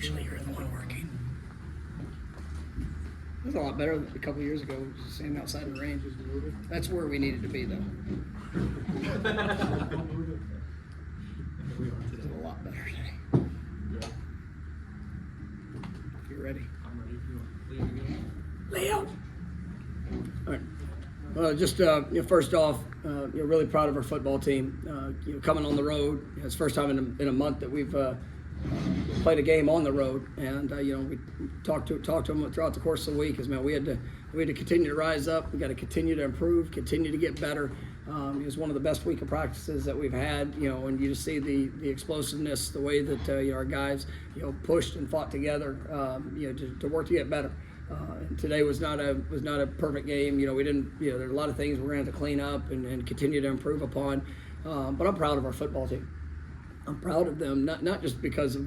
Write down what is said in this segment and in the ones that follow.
Unfortunately, you're the one working. It was a lot better a couple of years ago, standing outside in the rain. That's where we needed to be, though. It was a lot better today. If you're ready. I'm ready. Leo. All right. Just first off, really proud of our football team. Coming on the road, it's the first time in a month that we've played a game on the road, and we talked to them throughout the course of the week. As man, we had to continue to rise up. We got to continue to improve, continue to get better. It was one of the best week of practices that we've had. And you just see the explosiveness, the way that our guys pushed and fought together, to work to get better. And today was not a perfect game. We didn't. There are a lot of things we're going to have to clean up and continue to improve upon. But I'm proud of our football team. I'm proud of them, not just because of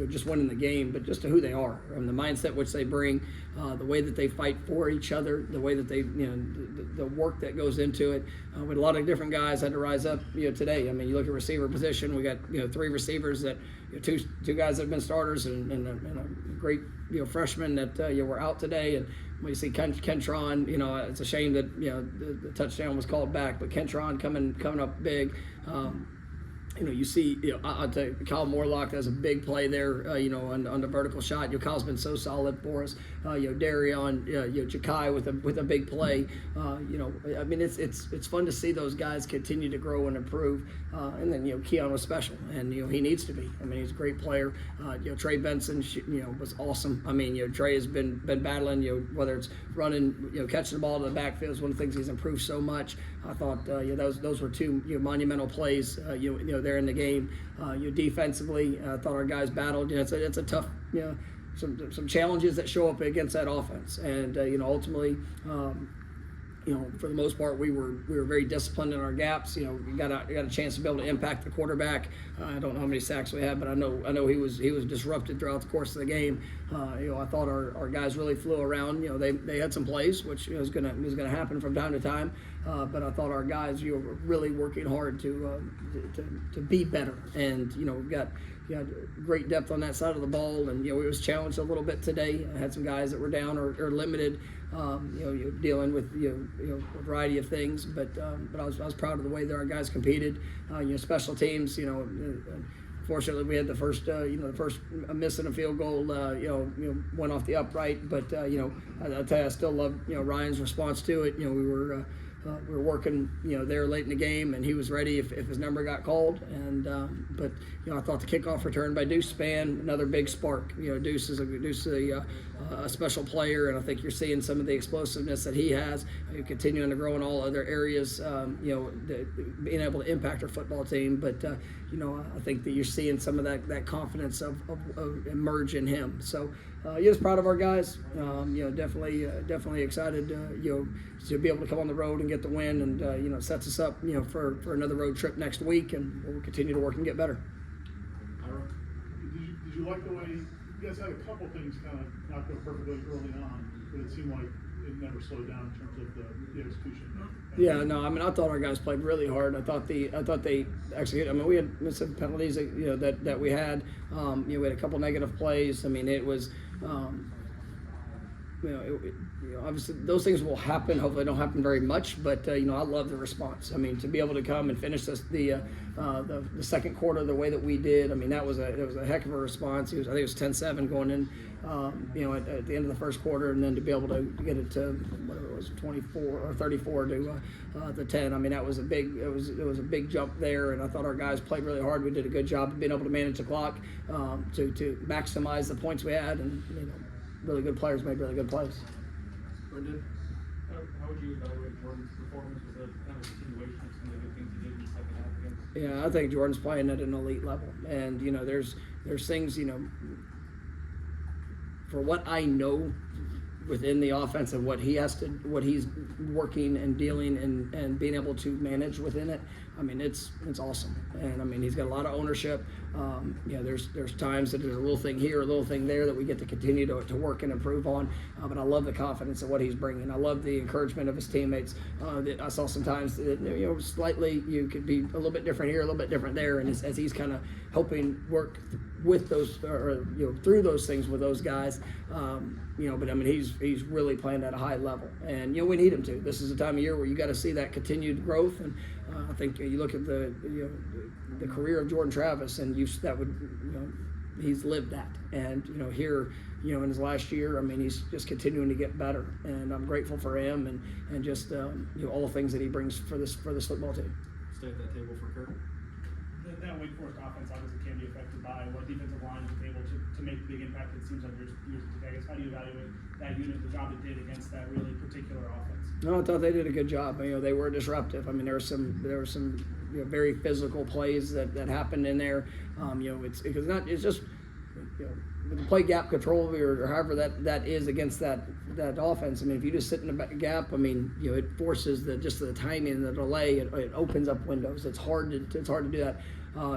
just winning the game, but just to who they are and the mindset which they bring, the way that they fight for each other, the way that they the work that goes into it. With a lot of different guys had to rise up today. I mean, you look at receiver position, we got 3 receivers that two guys that have been starters and a great freshman that were out today. And when you see Kentron, it's a shame that the touchdown was called back, but Kentron coming up big. You see, I'll tell you, Kyle Morlock does a big play there, on the vertical shot. Kyle's been so solid for us. Darion, Jakai with a big play. I mean, it's fun to see those guys continue to grow and improve. And then, Keon was special, and, he needs to be. I mean, he's a great player. Trey Benson, was awesome. I mean, Trey has been battling, whether it's running, catching the ball to the backfield is one of the things he's improved so much. I thought, those were 2 monumental plays, there in the game. Defensively, I thought our guys battled. It's a tough, some challenges that show up against that offense, and ultimately, for the most part, we were very disciplined in our gaps. We got a chance to be able to impact the quarterback. I don't know how many sacks we had, but I know he was disrupted throughout the course of the game. I thought our guys really flew around. They had some plays, which was gonna happen from time to time. But I thought our guys were really working hard to be better, and we've got great depth on that side of the ball, and we was challenged a little bit today. I had some guys that were down or limited, dealing with a variety of things, but I was proud of the way that our guys competed. Special teams, fortunately, we had the first miss in a field goal, went off the upright. But I'll tell you, I still love Ryan's response to it. We were working there late in the game, and he was ready if his number got called. And but I thought the kickoff return by Deuce Spann, another big spark. Deuce is a special player, and I think you're seeing some of the explosiveness that he has. Continuing to grow in all other areas, being able to impact our football team. But I think that you're seeing some of that confidence of emerge in him. So just proud of our guys. Definitely excited to be able to come on the road and get the win, and sets us up for another road trip next week, and we'll continue to work and get better. Did you like the way you guys had a couple things kind of not go perfectly early on, but it seemed like it never slowed down in terms of the execution? Yeah, no, I mean, I thought our guys played really hard. I thought they executed. I mean, we had some penalties that we had. We had a couple negative plays. I mean, it was. Obviously those things will happen. Hopefully, they don't happen very much. But I love the response. I mean, to be able to come and finish the second quarter the way that we did. I mean, it was a heck of a response. I think it was 10-7 going in. At the end of the first quarter, and then to be able to get it to whatever it was, 24 or 34 to the 10. I mean, that was a big jump there, and I thought our guys played really hard. We did a good job of being able to manage the clock to maximize the points we had, and really good players made really good plays. Brendan, how would you evaluate Jordan's performance? Was that kind of a continuation of some of the good things he did in the second half against? Yeah, I think Jordan's playing at an elite level, and there's things for what I know within the offense and what he's working and dealing and being able to manage within it. I mean, it's awesome, and I mean, he's got a lot of ownership. There's times that there's a little thing here, a little thing there that we get to continue to work and improve on. But I love the confidence of what he's bringing. I love the encouragement of his teammates. I saw sometimes slightly you could be a little bit different here, a little bit different there, and as he's kind of helping work with those, or through those things with those guys. But I mean, he's really playing at a high level, and we need him to. This is a time of year where you got to see that continued growth, and I think you look at the career of Jordan Travis, and he's lived that, and here in his last year, I mean, he's just continuing to get better, and I'm grateful for him, and just all the things that he brings for this football team. Stay at that table for Kurt. That Wake Forest offense obviously can be affected by what defensive line is able to make the big impact it seems like there's years today. How do you evaluate that unit, the job it did against that really particular offense? No, I thought they did a good job. They were disruptive. I mean, there were some very physical plays that happened in there. It's just with the play gap control or however that is against that offense. I mean, if you just sit in the gap, I mean, it forces the timing and the delay. It opens up windows. It's hard to do that.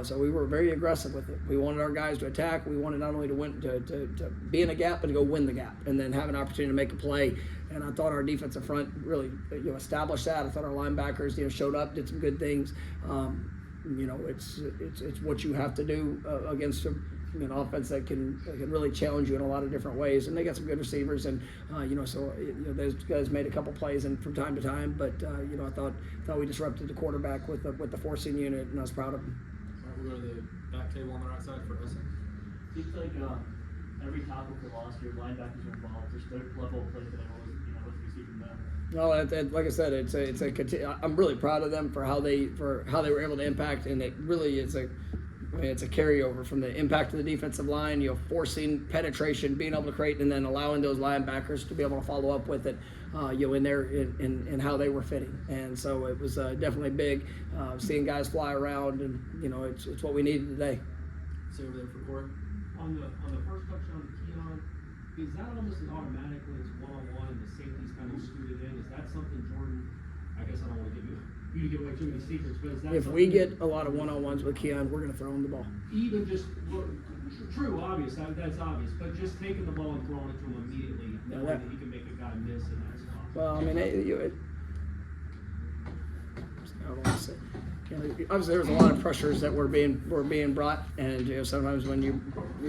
So we were very aggressive with it. We wanted our guys to attack. We wanted not only to win to be in a gap, but to go win the gap and then have an opportunity to make a play. And I thought our defensive front really established that. I thought our linebackers showed up, did some good things. It's what you have to do against an offense that can really challenge you in a lot of different ways, and they got some good receivers, and those guys made a couple plays and from time to time, but I thought we disrupted the quarterback with the forcing unit, and I was proud of them. All right, we'll go to the back table on the right side for Essen. Seems like every tackle for loss, your linebackers are involved. There's their level of play today. What do you see from them? No, like I said, I'm really proud of them for how they were able to impact, and it really is it's a carryover from the impact of the defensive line, forcing penetration, being able to create, and then allowing those linebackers to be able to follow up with it, in there in how they were fitting. And so it was definitely big, seeing guys fly around, and it's what we needed today. Stay over there for Corey. On the first touchdown to Keon, is that almost an automatic when it's one-on-one and the safety's kind of scooted in? Is that something Jordan, I guess I don't want to give you to give away too many secrets, but is that if we get a lot of one-on-ones with Keon, we're going to throw him the ball. Even just, true, obvious, that's obvious, but just taking the ball and throwing it to him immediately, knowing that he can make a guy miss in that spot. Well, I mean, I don't want to say. Obviously, there was a lot of pressures that were being brought, and sometimes when you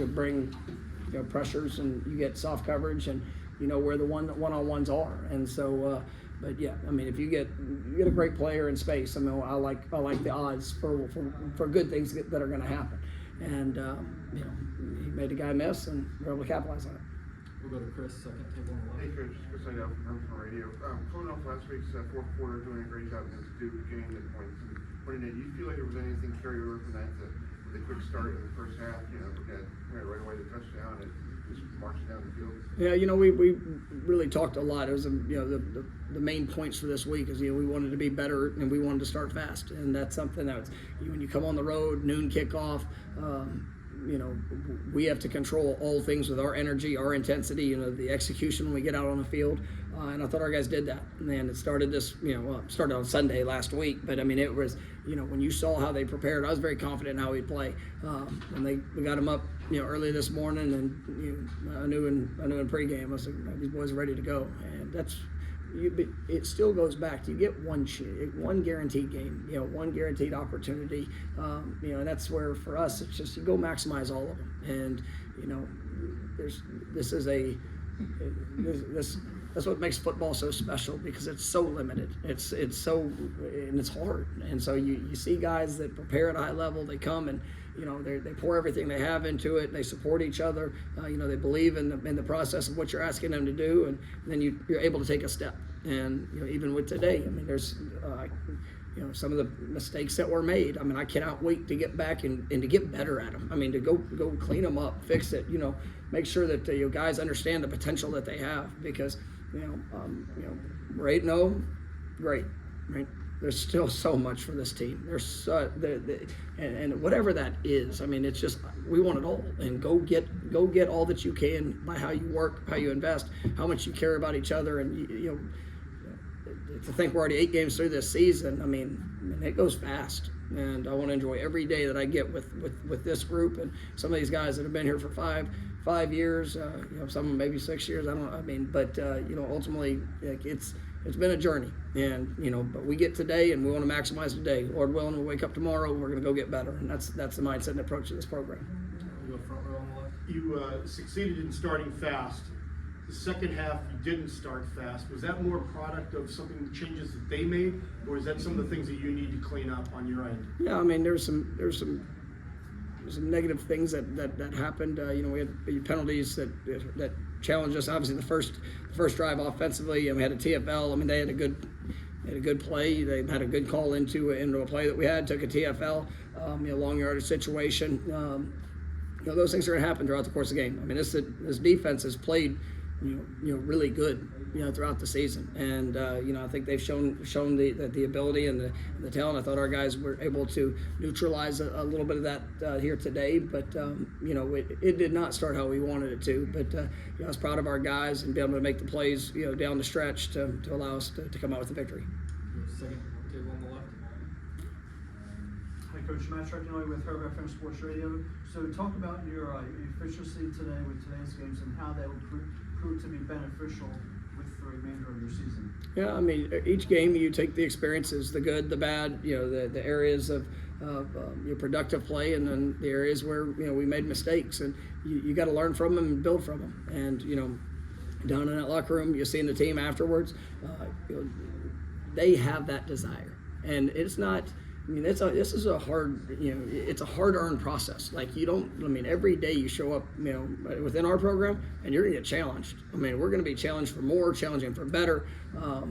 bring pressures and you get soft coverage, and where the one-on-ones are, and so. But yeah, I mean, if you get a great player in space, I mean, I like the odds for good things that are going to happen, and he made a guy miss, and we're able to capitalize on it. We'll go to Chris, second table on the left. Hey, Chris Idell from Herman Radio. Coming off last week's fourth quarter, doing a great job against Duke, getting the points. Do you feel like there was anything carried over from that with a quick start in the first half? Right away the touchdown and just marching down the field. Yeah, we really talked a lot. It was the main points for this week is we wanted to be better and we wanted to start fast, and that's something that when you come on the road, noon kickoff. We have to control all things with our energy, our intensity, the execution when we get out on the field. And I thought our guys did that. And it started started on Sunday last week. But I mean, it was, when you saw how they prepared, I was very confident in how we'd play. And we got them up, early this morning, and I knew in pregame, I was like, these boys are ready to go. And it still goes back to you get one guaranteed game, one guaranteed opportunity, and that's where for us it's just you go maximize all of them, and that's what makes football so special because it's so limited. It's so and it's hard, and so you see guys that prepare at a high level, they come and they pour everything they have into it. They support each other. They believe in the process of what you're asking them to do, and then you're able to take a step. And even with today, I mean, there's some of the mistakes that were made. I mean, I cannot wait to get back and to get better at them. I mean, to go clean them up, fix it. Make sure that guys understand the potential that they have because we're 8-0, great, right? There's still so much for this team. There's and whatever that is. I mean, it's just we want it all. And go get all that you can by how you work, how you invest, how much you care about each other. And to think we're already 8 games through this season. I mean, it goes fast. And I want to enjoy every day that I get with this group and some of these guys that have been here for five years. Some of them maybe 6 years. But ultimately, it's been a journey, and but we get today, and we want to maximize today. Lord willing, we'll wake up tomorrow, and we're going to go get better, and that's the mindset and approach to this program. We'll go front row on the left. You succeeded in starting fast. The second half, you didn't start fast. Was that more a product of something, changes that they made, or is that some of the things that you need to clean up on your end? Yeah, I mean, there's some negative things that happened. We had penalties that challenged us. Obviously, the first drive offensively, and we had a TFL. I mean, they had a good play. They had a good call into a play that we had. Took a TFL, long yardage situation. Those things are going to happen throughout the course of the game. I mean, this defense has played, really good, throughout the season, and I think they've shown the ability and the talent. I thought our guys were able to neutralize a little bit of that here today, but it did not start how we wanted it to. But I was proud of our guys and be able to make the plays, down the stretch to allow us to come out with a victory. Second table on the left. Hi, Coach. Matt Trackinelli with Herb FM Sports Radio. So talk about your efficiency today with today's games and how that would prove to be beneficial with the remainder of your season. Yeah, I mean, each game you take the experiences, the good, the bad, the areas of your productive play, and then the areas where we made mistakes, and you got to learn from them and build from them. And down in that locker room, you see in the team afterwards, they have that desire, and it's not. I mean, this is a hard, it's a hard-earned process. Like every day you show up, within our program, and you're going to get challenged. I mean, we're going to be challenged for more, challenging for better. I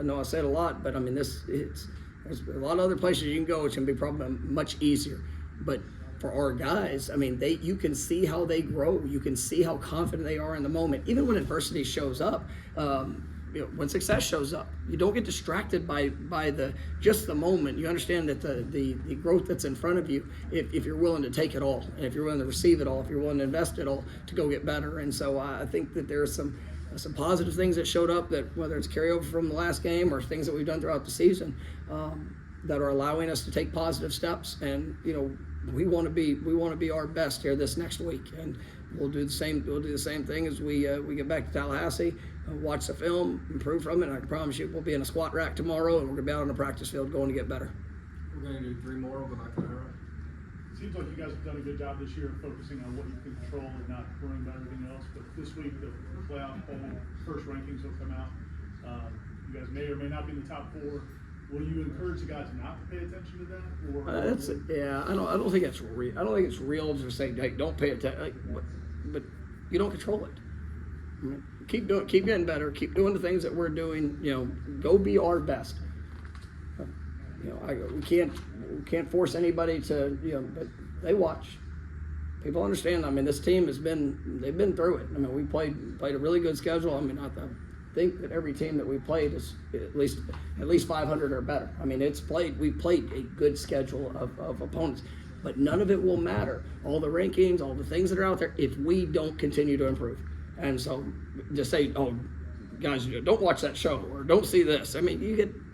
know I said a lot, but I mean, there's a lot of other places you can go which can be probably much easier. But for our guys, I mean, you can see how they grow. You can see how confident they are in the moment, even when adversity shows up. When success shows up, you don't get distracted by just the moment. You understand that the growth that's in front of you, if you're willing to take it all, and if you're willing to receive it all, if you're willing to invest it all to go get better. And so I think that there's some positive things that showed up, that whether it's carryover from the last game or things that we've done throughout the season, that are allowing us to take positive steps. And we want to be our best here this next week, and we'll do the same thing as we get back to Tallahassee. Watch the film, improve from it, and I can promise you we'll be in a squat rack tomorrow, and we're going to be out on the practice field going to get better. We're going to do 3 more. We'll go back to the arrow. It seems like you guys have done a good job this year focusing on what you can control and not worrying about everything else. But this week, the playoff poll first rankings will come out. You guys may or may not be in the top 4. Will you encourage the guys not to pay attention to that? Or I don't think it's real. I don't think it's real to say, hey, don't pay attention. But you don't control it. I mean, keep getting better. Keep doing the things that we're doing. Go be our best. We can't force anybody to. But they watch. People understand. I mean, this team they've been through it. I mean, we played a really good schedule. I mean, I think that every team that we played is at least 500 or better. I mean, we played a good schedule of opponents, but none of it will matter. All the rankings, all the things that are out there, if we don't continue to improve. And so, just say, oh, guys, don't watch that show or don't see this. I mean,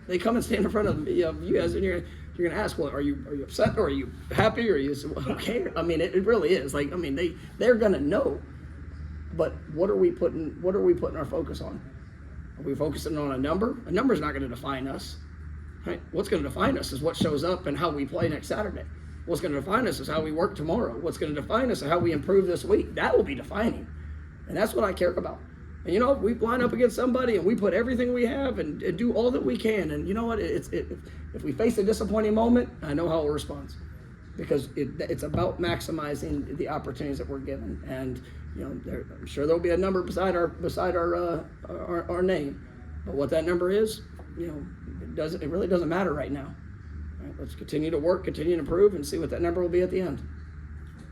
they come and stand in front of you guys, and you're going to ask, well, are you upset or are you happy or are you okay? I mean, it really is. Like, I mean, they're going to know. But what are we putting our focus on? Are we focusing on a number? A number is not going to define us. Right? What's going to define us is what shows up and how we play next Saturday. What's going to define us is how we work tomorrow. What's going to define us is how we improve this week. That will be defining. And that's what I care about. And if we line up against somebody and we put everything we have and do all that we can, and you know what, if we face a disappointing moment, I know how it responds, because it's about maximizing the opportunities that we're given. And I'm sure there'll be a number beside our name, but what that number is, it really doesn't matter right now. Right? Let's continue to work, continue to improve, and see what that number will be at the end.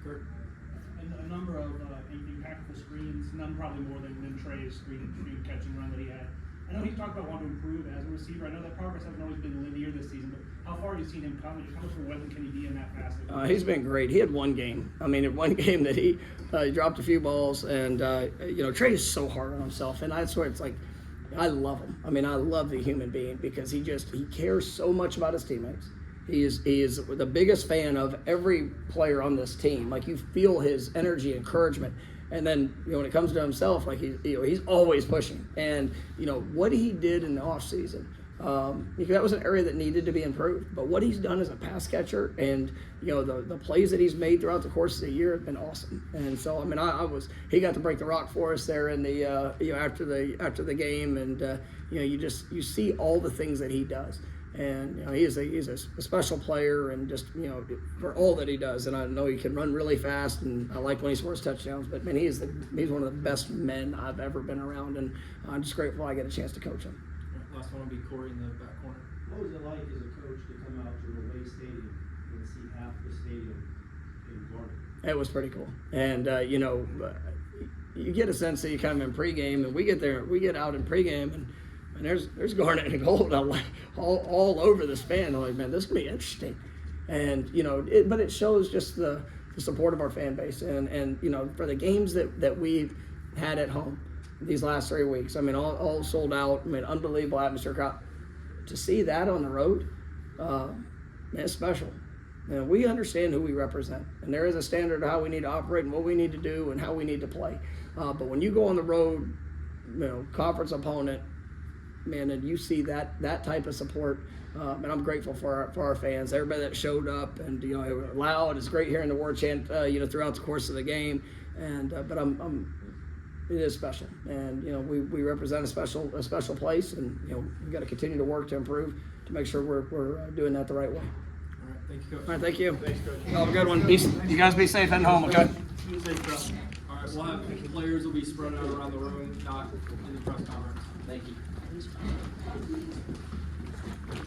And a number of impactful screens, none probably more than Trey's screen catch and run that he had. I know he's talked about wanting to improve as a receiver. I know that progress hasn't always been linear this season, but how far have you seen him come, and how much of a weapon can he be in that facet? He's been great. He had one game. I mean, in one game that he dropped a few balls, and Trey is so hard on himself, and that's where it's like, I love him. I mean, I love the human being, because he cares so much about his teammates. He is the biggest fan of every player on this team. Like, you feel his energy, encouragement. And then, when it comes to himself, like he's always pushing. And, what he did in the offseason Because that was an area that needed to be improved. But what he's done as a pass catcher and, the plays that he's made throughout the course of the year have been awesome. And so, I mean, he got to break the rock for us there in the, after the game. And, you see all the things that he does. And, he's a special player and just, for all that he does. And I know he can run really fast and I like when he scores touchdowns, but man, he's one of the best men I've ever been around. And I'm just grateful I get a chance to coach him. Last one will be Corey in the back corner. What was it like as a coach to come out to the Way Stadium and see half the stadium in Garden? It was pretty cool. And, you get a sense that you come in pregame and we get out in pregame and there's garnet and gold all over the span. I'm like, man, this is going to be interesting. And, but it shows just the support of our fan base. And for the games that we've had at home these last 3 weeks, I mean, all sold out. I mean, unbelievable atmosphere crowd. To see that on the road, man, it's special. And we understand who we represent. And there is a standard of how we need to operate and what we need to do and how we need to play. But when you go on the road, conference opponent, man, and you see that type of support, and I'm grateful for our fans, everybody that showed up, and it was loud. It's great hearing the war chant, throughout the course of the game, and but it is special, and we represent a special place, and we got to continue to work to improve to make sure we're doing that the right way. All right, thank you, Coach. All right, thank you. Thanks, Coach. Have a good one. You guys be safe heading home, okay? All right, we'll have players will be spread out around the room, not in the press conference. Thank you.